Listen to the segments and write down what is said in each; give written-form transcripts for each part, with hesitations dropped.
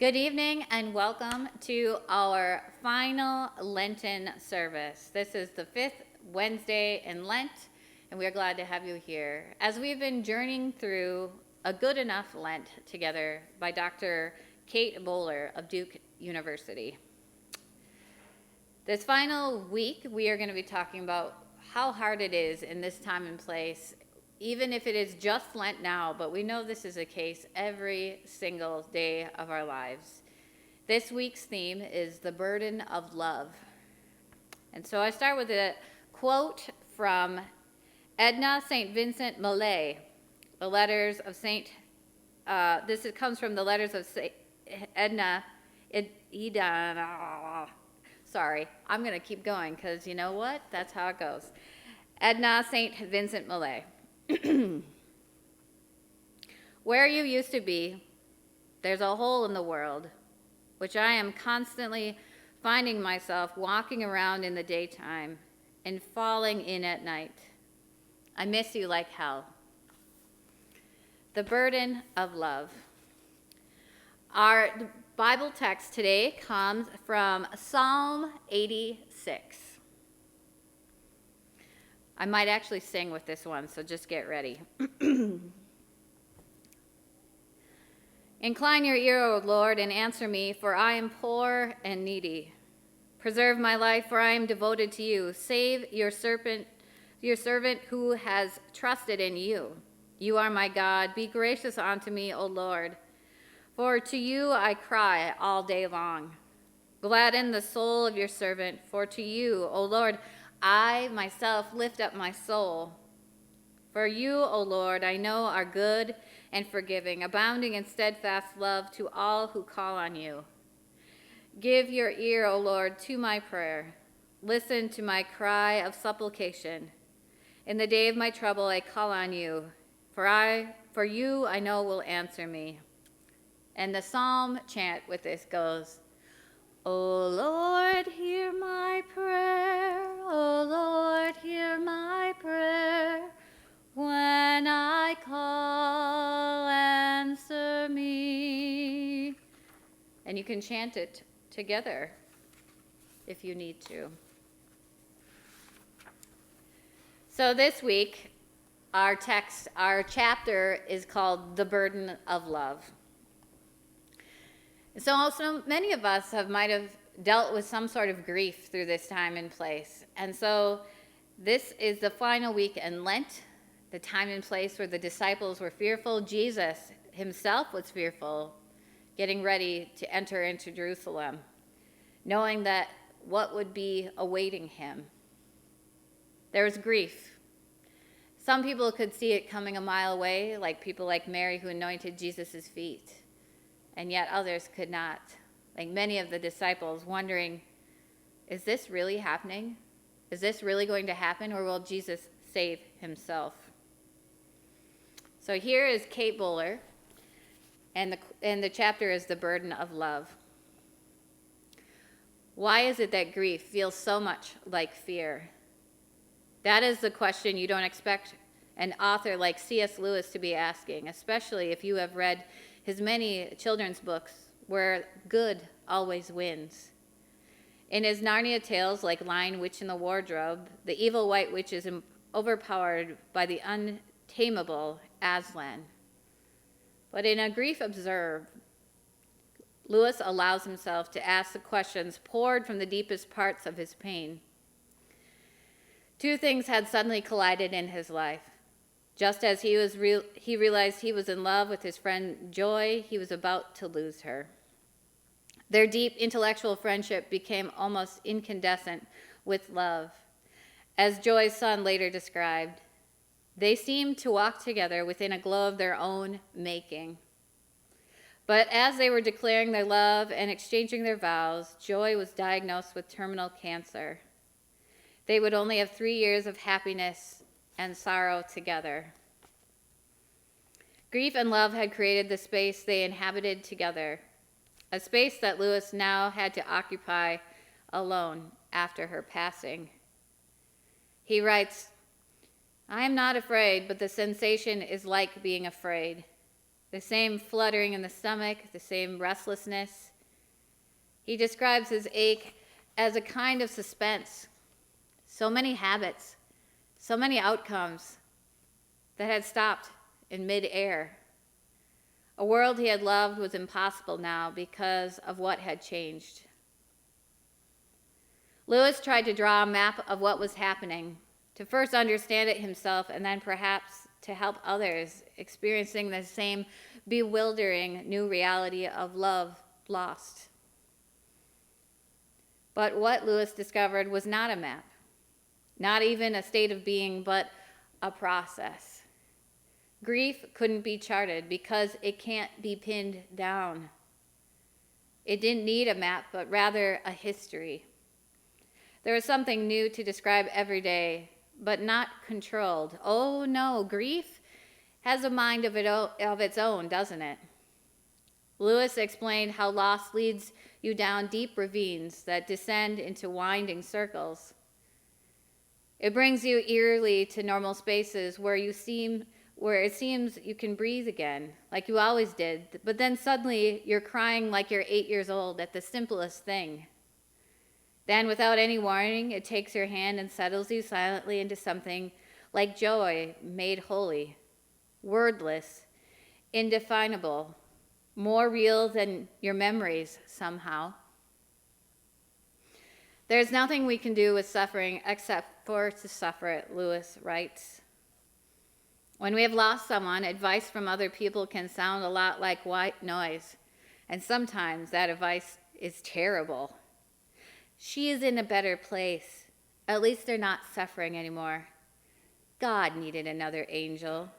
Good evening and welcome to our final Lenten service. This is the 5th Wednesday in Lent, and we are glad to have you here. As we've been journeying through A Good Enough Lent together by Dr. Kate Bowler of Duke University. This final week, we are going to be talking about how hard it is in this time and place, even if it is just Lent now, but we know this is the case every single day of our lives. This week's theme is the burden of love. And so I start with a quote from Edna St. Vincent Millay, the letters of comes from the letters of Edna. Sorry, I'm going to keep going because you know what? That's how it goes. Edna St. Vincent Millay. Where you used to be, there's a hole in the world, which I am constantly finding myself walking around in the daytime and falling in at night. I miss you like hell. The burden of love. Our Bible text today comes from Psalm 86. I might actually sing with this one, so just get ready. Incline your ear, O Lord, and answer me, for I am poor and needy. Preserve my life, for I am devoted to you. Save your servant who has trusted in you. You are my God. Be gracious unto me, O Lord. For to you I cry all day long. Gladden the soul of your servant, for to you, O Lord, I myself lift up my soul. For you, O Lord, I know are good and forgiving, abounding in steadfast love to all who call on you. Give your ear, O Lord, to my prayer. Listen to my cry of supplication. In the day of my trouble I call on you, for you I know will answer me. And the psalm chant with this goes, O Lord, hear my prayer. O Lord, hear my prayer. When I call, answer me. And you can chant it together if you need to. So this week, our chapter is called The Burden of Love. So many of us might have dealt with some sort of grief through this time and place. And so this is the final week in Lent, the time and place where the disciples were fearful. Jesus himself was fearful, getting ready to enter into Jerusalem, knowing that what would be awaiting him. There was grief. Some people could see it coming a mile away, like people like Mary who anointed Jesus' feet. And yet others could not, like many of the disciples, wondering, is this really happening? Is this really going to happen, or will Jesus save himself? So here is Kate Bowler, and the chapter is The Burden of Love. Why is it that grief feels so much like fear? That is the question you don't expect an author like C.S. Lewis to be asking, especially if you have read his many children's books where good always wins. In his Narnia tales like Lion, Witch, and the Wardrobe, the evil White Witch is overpowered by the untamable Aslan. But in A Grief Observed, Lewis allows himself to ask the questions poured from the deepest parts of his pain. Two things had suddenly collided in his life. Just as he realized he was in love with his friend Joy, he was about to lose her. Their deep intellectual friendship became almost incandescent with love. As Joy's son later described, they seemed to walk together within a glow of their own making. But as they were declaring their love and exchanging their vows, Joy was diagnosed with terminal cancer. They would only have 3 years of happiness and sorrow together. Grief and love had created the space they inhabited together, a space that Lewis now had to occupy alone after her passing. He writes, "I am not afraid, but the sensation is like being afraid. The same fluttering in the stomach, the same restlessness." He describes his ache as a kind of suspense. So many habits, so many outcomes that had stopped in mid-air. A world he had loved was impossible now because of what had changed. Lewis tried to draw a map of what was happening, to first understand it himself and then perhaps to help others experiencing the same bewildering new reality of love lost. But what Lewis discovered was not a map, not even a state of being, but a process. Grief couldn't be charted because it can't be pinned down. It didn't need a map, but rather a history. There was something new to describe every day, but not controlled. Oh no, grief has a mind of its own, doesn't it? Lewis explained how loss leads you down deep ravines that descend into winding circles. It brings you eerily to normal spaces where it seems you can breathe again, like you always did, but then suddenly you're crying like you're 8 years old at the simplest thing. Then, without any warning, it takes your hand and settles you silently into something like joy made holy, wordless, indefinable, more real than your memories somehow. There's nothing we can do with suffering except for to suffer it, Lewis writes. When we have lost someone, advice from other people can sound a lot like white noise, and sometimes that advice is terrible. She is in a better place. At least they're not suffering anymore. God needed another angel.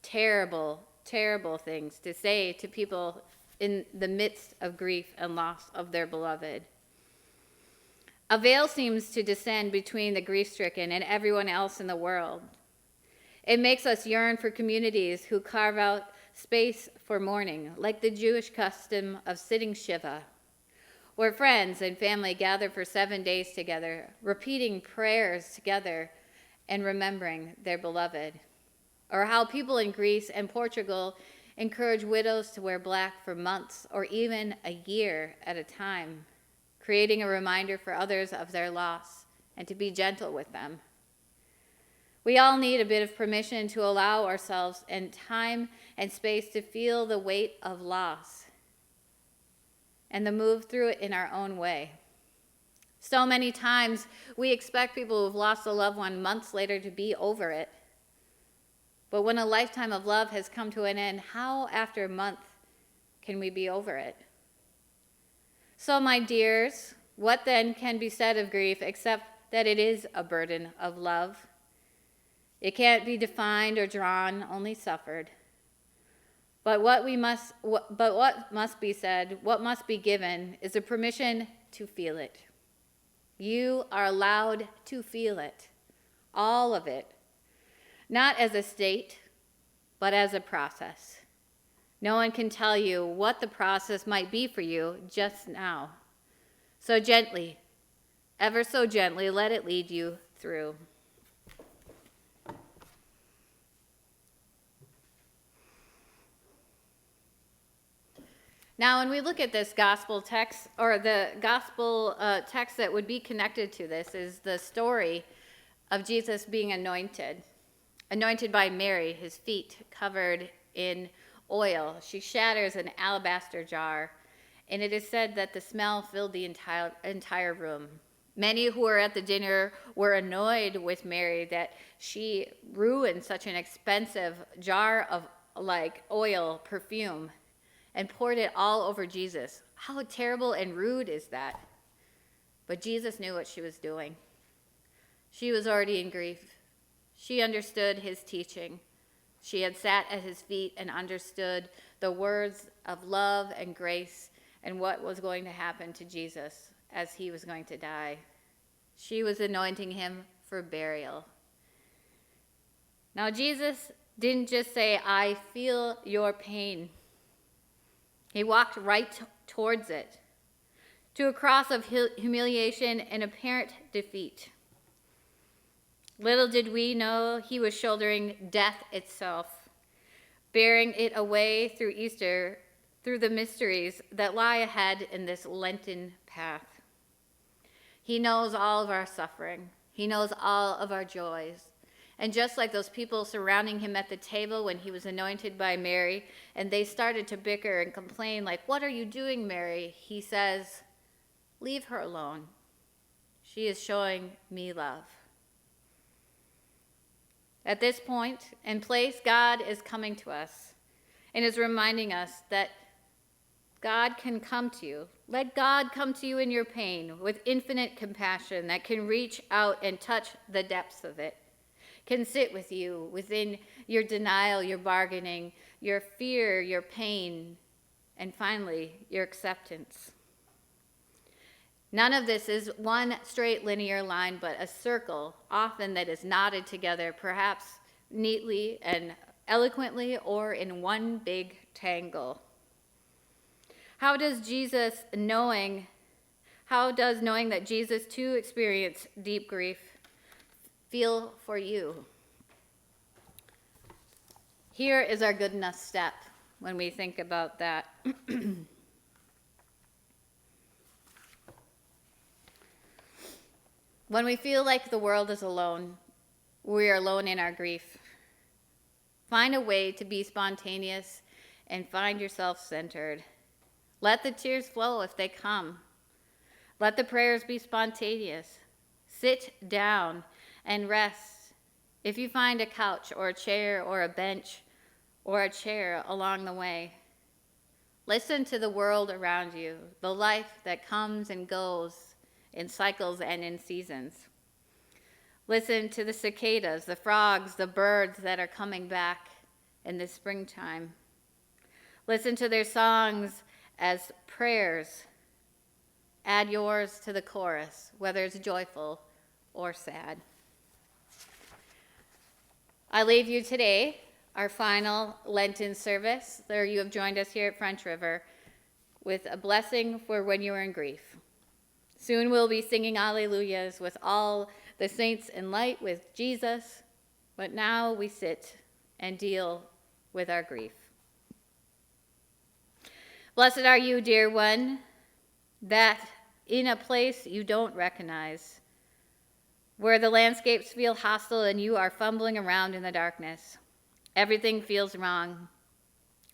Terrible, terrible things to say to people in the midst of grief and loss of their beloved. A veil seems to descend between the grief-stricken and everyone else in the world. It makes us yearn for communities who carve out space for mourning, like the Jewish custom of sitting Shiva, where friends and family gather for 7 days together, repeating prayers together and remembering their beloved. Or how people in Greece and Portugal encourage widows to wear black for months or even a year at a time, creating a reminder for others of their loss and to be gentle with them. We all need a bit of permission to allow ourselves in time and space to feel the weight of loss and to move through it in our own way. So many times we expect people who've lost a loved one months later to be over it. But when a lifetime of love has come to an end, how after a month can we be over it? So, my dears, what then can be said of grief except that it is a burden of love? It can't be defined or drawn, only suffered. But what must be said, what must be given, is a permission to feel it. You are allowed to feel it, all of it, not as a state, but as a process. No one can tell you what the process might be for you just now. So gently, ever so gently, let it lead you through. Now, when we look at this gospel text, or the gospel text that would be connected to this, is the story of Jesus being anointed by Mary, his feet covered in oil. She shatters an alabaster jar, and it is said that the smell filled the entire room. Many who were at the dinner were annoyed with Mary that she ruined such an expensive jar of oil, perfume, and poured it all over Jesus. How terrible and rude is that? But Jesus knew what she was doing. She was already in grief. She understood his teaching. She had sat at his feet and understood the words of love and grace and what was going to happen to Jesus as he was going to die. She was anointing him for burial. Now, Jesus didn't just say, "I feel your pain." He walked right towards it, to a cross of humiliation and apparent defeat. Little did we know he was shouldering death itself, bearing it away through Easter, through the mysteries that lie ahead in this Lenten path. He knows all of our suffering. He knows all of our joys. And just like those people surrounding him at the table when he was anointed by Mary, and they started to bicker and complain, like, "What are you doing, Mary?" He says, "Leave her alone. She is showing me love." At this point and place, God is coming to us and is reminding us that God can come to you. Let God come to you in your pain with infinite compassion that can reach out and touch the depths of it, can sit with you within your denial, your bargaining, your fear, your pain, and finally, your acceptance. None of this is one straight linear line, but a circle, often that is knotted together, perhaps neatly and eloquently, or in one big tangle. How does knowing that Jesus too experienced deep grief feel for you? Here is our good enough step when we think about that. When we feel like the world is alone, we are alone in our grief. Find a way to be spontaneous and find yourself centered. Let the tears flow if they come. Let the prayers be spontaneous. Sit down and rest. If you find a couch or a chair or a bench or a chair along the way, listen to the world around you, the life that comes and goes in cycles and in seasons. Listen to the cicadas, the frogs, the birds that are coming back in the springtime. Listen to their songs as prayers. Add yours to the chorus, whether it's joyful or sad. I leave you today, our final Lenten service, there you have joined us here at French River, with a blessing for when you are in grief. Soon we'll be singing Alleluias with all the saints in light with Jesus, but now we sit and deal with our grief. Blessed are you, dear one, that in a place you don't recognize, where the landscapes feel hostile and you are fumbling around in the darkness. Everything feels wrong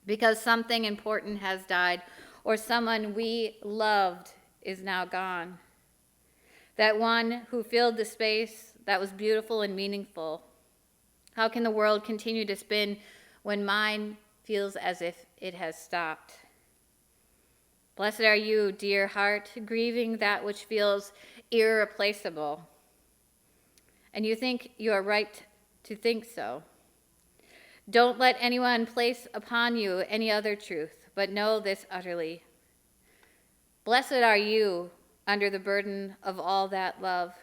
because something important has died or someone we loved is now gone. That one who filled the space that was beautiful and meaningful. How can the world continue to spin when mine feels as if it has stopped? Blessed are you, dear heart, grieving that which feels irreplaceable. And you think you are right to think so. Don't let anyone place upon you any other truth, but know this utterly. Blessed are you under the burden of all that love,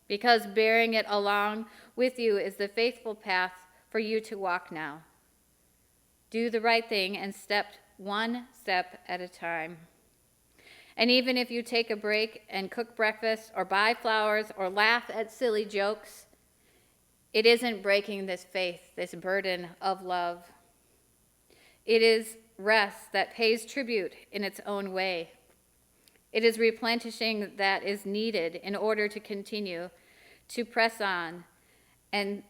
because bearing it along with you is the faithful path for you to walk now. Do the right thing and step one step at a time. And even if you take a break and cook breakfast or buy flowers or laugh at silly jokes, it isn't breaking this faith, this burden of love. It is rest that pays tribute in its own way. It is replenishing that is needed in order to continue to press on and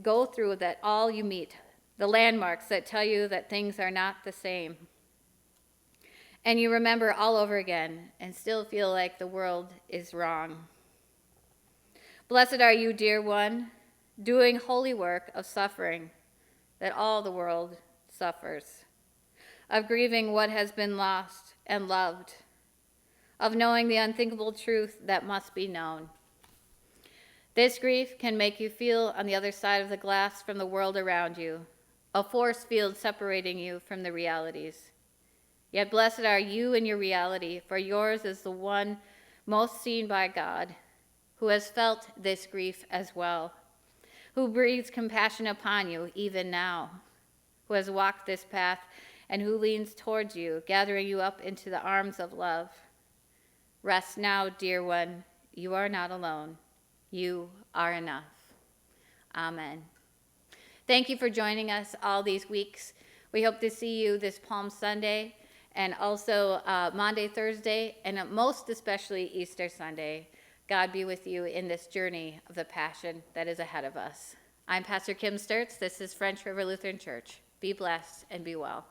go through that all you meet, the landmarks that tell you that things are not the same. And you remember all over again and still feel like the world is wrong. Blessed are you, dear one, doing holy work of suffering that all the world suffers, of grieving what has been lost and loved, of knowing the unthinkable truth that must be known. This grief can make you feel on the other side of the glass from the world around you, a force field separating you from the realities. Yet blessed are you in your reality, for yours is the one most seen by God, who has felt this grief as well, who breathes compassion upon you even now, who has walked this path and who leans towards you, gathering you up into the arms of love. Rest now, dear one. You are not alone. You are enough. Amen. Thank you for joining us all these weeks. We hope to see you this Palm Sunday and also Maundy, Thursday, and most especially Easter Sunday. God be with you in this journey of the Passion that is ahead of us. I'm Pastor Kim Sturts. This is French River Lutheran Church. Be blessed and be well.